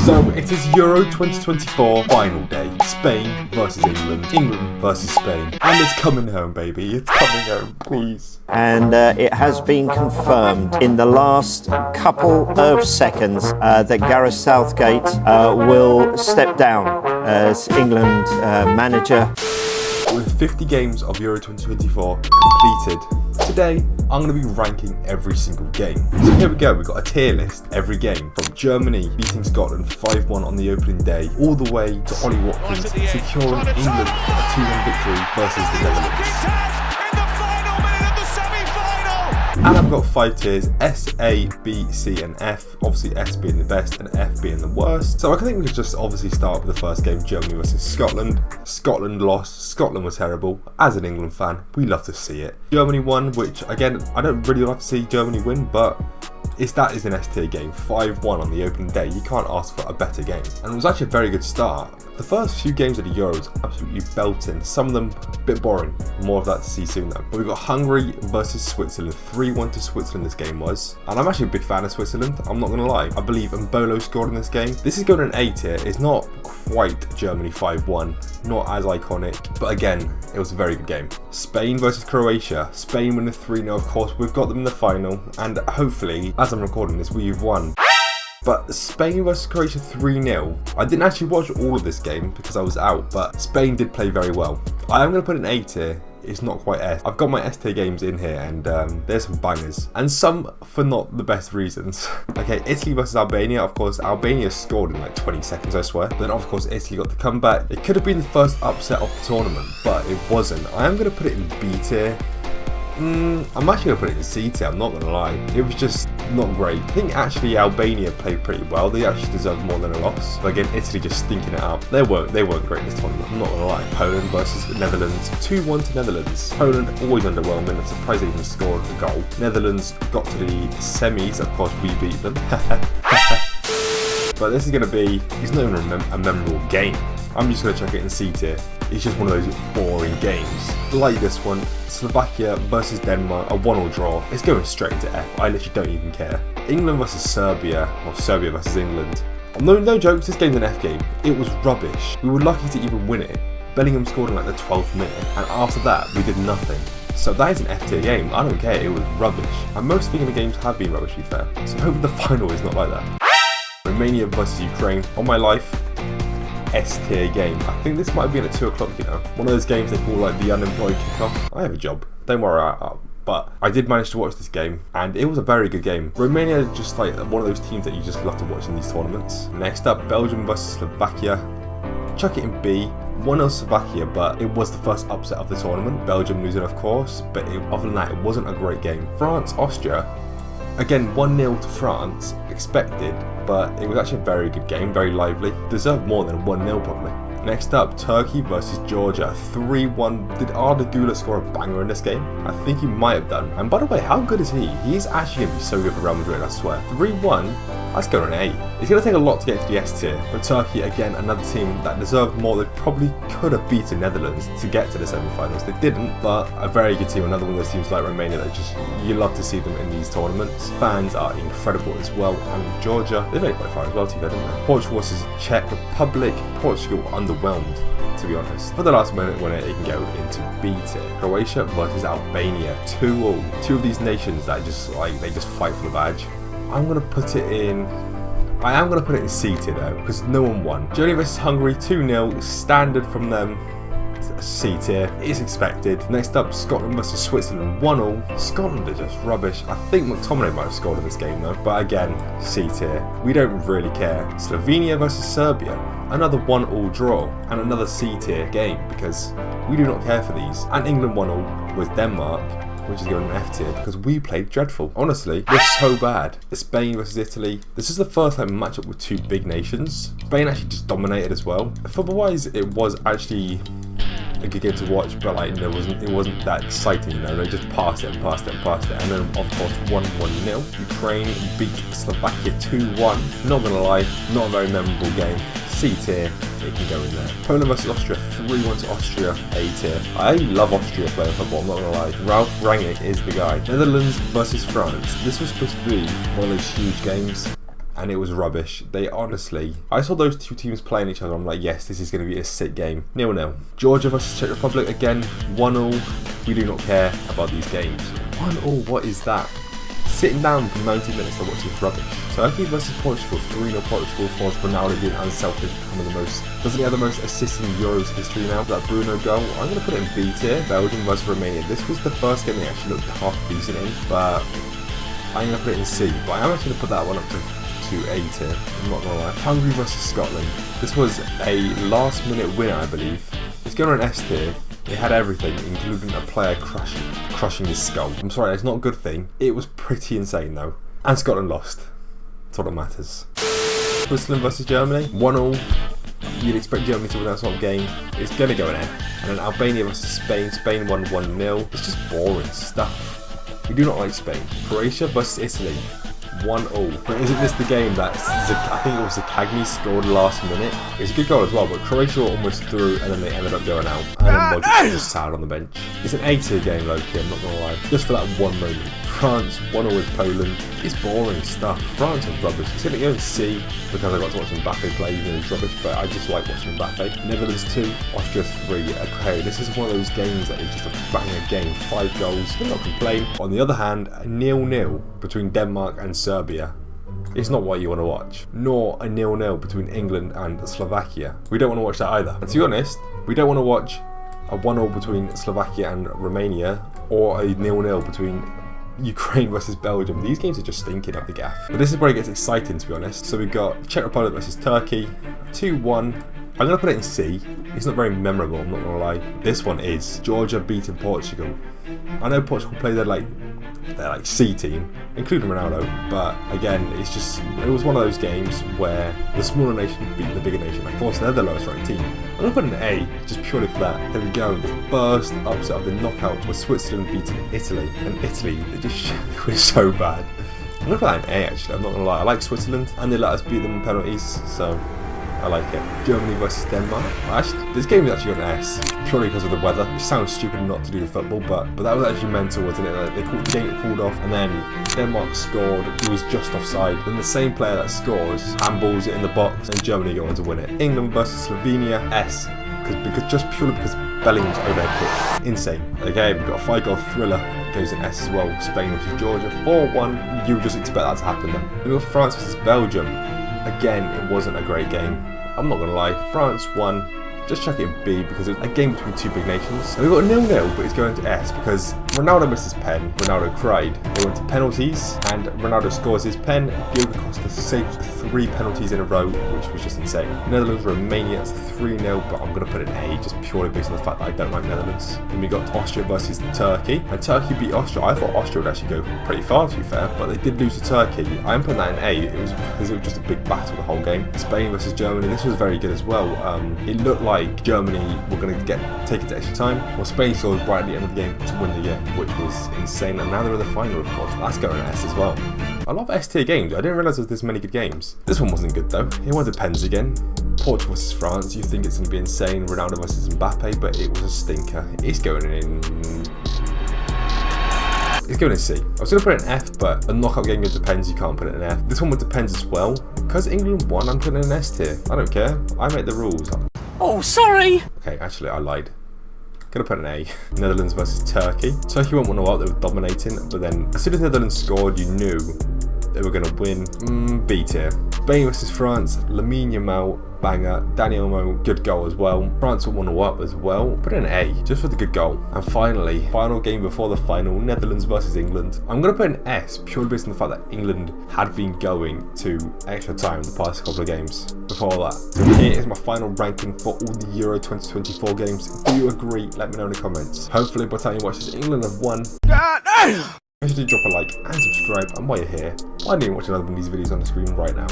So it is Euro 2024 final day. Spain versus England. England versus Spain. And it's coming home, baby. It's coming home, please. And it has been confirmed in the last couple of seconds that Gareth Southgate will step down as England manager. With 50 games of Euro 2024 completed, today I'm going to be ranking every single game. So here we go, we've got a tier list every game, from Germany beating Scotland 5-1 on the opening day, all the way to Ollie Watkins securing England a 2-1 victory versus the Netherlands. And I've got 5 tiers, S, A, B, C and F, obviously S being the best and F being the worst. So I think we could just obviously start with the first game, Germany versus Scotland. Scotland lost, Scotland was terrible. As an England fan, we love to see it. Germany won, which again, I don't really like to see Germany win, but that is an S tier game, 5-1 on the opening day. You can't ask for a better game. And it was actually a very good start. The first few games of the Euros, absolutely belting. Some of them a bit boring. More of that to see soon though. But we've got Hungary versus Switzerland. 3-1 to Switzerland this game was. And I'm actually a big fan of Switzerland, I'm not going to lie. I believe Mbolo scored in this game. This is going in an A tier. It's not quite Germany 5-1. Not as iconic. But again, it was a very good game. Spain versus Croatia. Spain win the 3-0, of course. We've got them in the final. And hopefully, as I'm recording this, we've won. But Spain versus Croatia 3-0. I didn't actually watch all of this game because I was out, but Spain did play very well. I am going to put an A tier. It's not quite S. I've got my S tier games in here and there's some bangers. And some for not the best reasons. Okay, Italy versus Albania. Of course, Albania scored in like 20 seconds, I swear. Then of course, Italy got the comeback. It could have been the first upset of the tournament, but it wasn't. I am going to put it in B tier. I'm actually going to put it in C tier, I'm not going to lie. It was just not great. I think actually Albania played pretty well. They actually deserved more than a loss. But again, Italy just stinking it up. They weren't great this tournament, I'm not going to lie. Poland versus the Netherlands. 2-1 to Netherlands. Poland always underwhelming. I'm surprised they even scored a goal. Netherlands got to the semis. Of course, we beat them. But this is going to be, it's not even a memorable game. I'm just going to chuck it in C tier. It's just one of those boring games. Like this one, Slovakia versus Denmark, a 1-1 draw. It's going straight into F. I literally don't even care. England versus Serbia, or Serbia versus England. No jokes, this game's an F game. It was rubbish. We were lucky to even win it. Bellingham scored in like the 12th minute, and after that, we did nothing. So that is an F tier game. I don't care, it was rubbish. And most England games have been rubbish, to be fair. So I hope the final is not like that. Romania versus Ukraine. On my life, S tier game. I think this might have been at 2 o'clock, you know. One of those games they call like the unemployed kickoff. I have a job, don't worry, but I did manage to watch this game and it was a very good game. Romania is just like one of those teams that you just love to watch in these tournaments. Next up, Belgium versus Slovakia. Chuck it in B. 1-0 Slovakia, but it was the first upset of the tournament. Belgium losing, of course, but other than that, it wasn't a great game. France, Austria. Again, 1-0 to France, expected, but it was actually a very good game, very lively. Deserved more than 1-0 probably. Next up, Turkey versus Georgia, 3-1. Did Arda Güler score a banger in this game? I think he might have done. And by the way, how good is he? He's actually going to be so good for Real Madrid, I swear. 3-1, that's going an A. It's going to take a lot to get to the S tier. But Turkey, again, another team that deserved more. They probably could have beaten Netherlands to get to the semi-finals. They didn't, but a very good team. Another one of those teams like Romania that just, you love to see them in these tournaments. Fans are incredible as well. And Georgia, they made it quite far as well, didn't they? Portugal versus Czech Republic. Portugal underwhelmed, to be honest. For the last minute winner, it can go into B tier. Croatia versus Albania, 2-2. Two of these nations that just they just fight for the badge. I am gonna put it in C tier though, because no one won. Germany versus Hungary, 2-0, standard from them. C tier, is expected. Next up, Scotland versus Switzerland, 1-1. Scotland are just rubbish. I think McTominay might have scored in this game though, but again, C tier. We don't really care. Slovenia versus Serbia, another 1-1 draw, and another C tier game, because we do not care for these. And England 1-1 with Denmark, which is going in F tier because we played dreadful. Honestly, we're so bad. Spain versus Italy. This is the first time matchup with two big nations. Spain actually just dominated as well. Football-wise, it was actually a good game to watch, but like it wasn't that exciting, you know. They just passed it, and then of course 1-1-0. Ukraine beat Slovakia 2-1. Not gonna lie, not a very memorable game. C tier, it can go in there. Poland versus Austria, 3-1 to Austria, A tier. I love Austria playing football, I'm not gonna lie. Ralf Rangnick is the guy. Netherlands versus France. This was supposed to be one of those huge games. and it was rubbish. They honestly, I saw those two teams playing each other. I'm like, yes, this is going to be a sick game. 0-0. Georgia versus Czech Republic again, 1-0. We do not care about these games. 1-0. What is that? Sitting down for 90 minutes to watch this rubbish. Turkey versus Portugal, 3-0 Portugal, for Ronaldo being unselfish, becoming the most. Doesn't he have the most assists in Euros history now? That Bruno goal. I'm going to put it in B tier. Belgium versus Romania. This was the first game they actually looked half decent in, but I'm going to put it in C. But I am actually going to put that one up to A tier. I'm not going to lie. Hungary versus Scotland. This was a last minute winner, I believe. It's going on an S tier. It had everything, including a player crushing his skull. I'm sorry, it's not a good thing. It was pretty insane though. And Scotland lost. That's all that matters. Switzerland versus Germany, 1-0. You'd expect Germany to win that sort of game. It's going to go in F. And then Albania versus Spain. Spain won 1-0. It's just boring stuff. We do not like Spain. Croatia versus Italy. 1-0. But isn't this the game that I think it was Zakagni scored last minute? It was a good goal as well, but Croatia were almost through and then they ended up going out. And then Modric was just sad on the bench. It's an A tier game, low-key, I'm not gonna lie. Just for that one moment. France 1-0 with Poland. It's boring stuff. France is rubbish. It's gonna go in C because I got to watch Mbappe play even though it's rubbish, but I just like watching Mbappe. Netherlands 2, Austria 3. Okay, this is one of those games that is just a banger game. 5 goals. I'm not complaining. On the other hand, a 0-0 between Denmark and Serbia. It's not what you want to watch. Nor a 0-0 between England and Slovakia. We don't want to watch that either. And to be honest, we don't want to watch a 1-0 between Slovakia and Romania or a 0-0 between Ukraine versus Belgium. These games are just stinking up the gaff. But this is where it gets exciting, to be honest. So we've got Czech Republic versus Turkey, 2-1. I'm going to put it in C. It's not very memorable, I'm not going to lie. This one is Georgia beating Portugal. I know Portugal play their C team, including Ronaldo, but again, it was one of those games where the smaller nation beat the bigger nation. Of course, they're the lowest ranked team. I'm going to put an A, just purely for that. There we go, the first upset of the knockout was Switzerland beating Italy, and Italy, it was so bad. I'm going to put that in A actually, I'm not going to lie. I like Switzerland, and they let us beat them on penalties, so I like it. Germany versus Denmark. Actually, this game is actually on an S, purely because of the weather. It sounds stupid not to do with football, but that was actually mental, wasn't it? Like, the game called off, and then Denmark scored. It was just offside. Then the same player that scores handballs it in the box, and Germany go on to win it. England versus Slovenia, S, because Bellingham was over their kick. Insane. Okay, we've got a 5-goal thriller. Goes in S as well. Spain versus Georgia, 4-1. You would just expect that to happen then. Then we've got France versus Belgium. Again, it wasn't a great game. I'm not going to lie, France won. Just chuck it in B because it was a game between two big nations. And we've got a 0-0, but it's going to S because Ronaldo missed his pen, Ronaldo cried. They went to penalties, and Ronaldo scores his pen. Diogo Costa saved 3 penalties in a row, which was just insane. Netherlands, Romania, it's 3-0, but I'm going to put it in A just purely based on the fact that I don't like Netherlands. Then we got Austria versus Turkey, and Turkey beat Austria. I thought Austria would actually go pretty far, to be fair, but they did lose to Turkey. I'm putting that in A. It was because it was just a big battle the whole game. Spain versus Germany, this was very good as well. It looked like Germany were going to take it to extra time. Well, Spain scored right at the end of the game to win the game, which was insane. And now they're in the final, of course. That's going to S as well. I love S tier games. I didn't realise there was this many good games. This one wasn't good though. It went to pens again. Portugal versus France. You think it's going to be insane. Ronaldo versus Mbappe, but it was a stinker. It's going in. It's going in C. I was going to put it in F, but a knockout game goes to pens. You can't put it in F. This one went to pens as well. Because England won, I'm putting it in S tier. I don't care. I make the rules. Oh, sorry! Okay, actually, I lied. Gonna put an A. Netherlands versus Turkey. Turkey won't want to out, they were dominating, but then as soon as Netherlands scored, you knew they were gonna win. B tier. Spain versus France. Lamine Yamal, banger. Dani Olmo, good goal as well. France will want to up as well. Put in an A, just for the good goal. And finally, final game before the final, Netherlands versus England. I'm going to put an S, purely based on the fact that England had been going to extra time the past couple of games before that. So here is my final ranking for all the Euro 2024 games. Do you agree? Let me know in the comments. Hopefully by the time you watch this, England have won. Make sure to drop a like and subscribe, and while you're here, why don't you watch another one of these videos on the screen right now?